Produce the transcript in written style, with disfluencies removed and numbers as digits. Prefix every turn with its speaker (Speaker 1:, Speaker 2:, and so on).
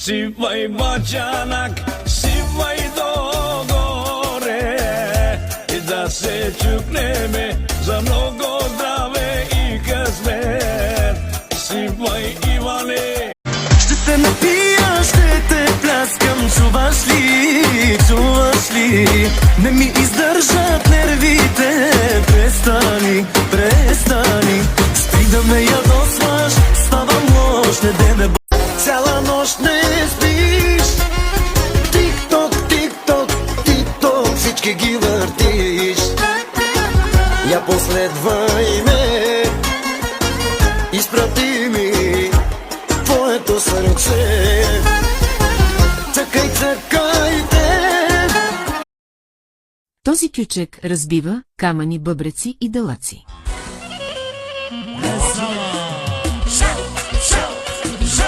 Speaker 1: Сивай бачанак, сивай догоре, и да се чукнеме за много здраве и късмет. Сивай Иване.
Speaker 2: Ще те напия, ще те пляскам, чуваш ли, чуваш ли? Не ми издържат нервите, престани, престани. Стига да ме ядосваш, ставам лош, не де ме цяла нощ не спиш. Тик-ток, тик-ток, тик-ток, всички ги въртиш. Я последвай ме, изпрати ми твоето сърце. Цъкай, цъкайте.
Speaker 3: Този кючек разбива камъни, бъбреци и далаци.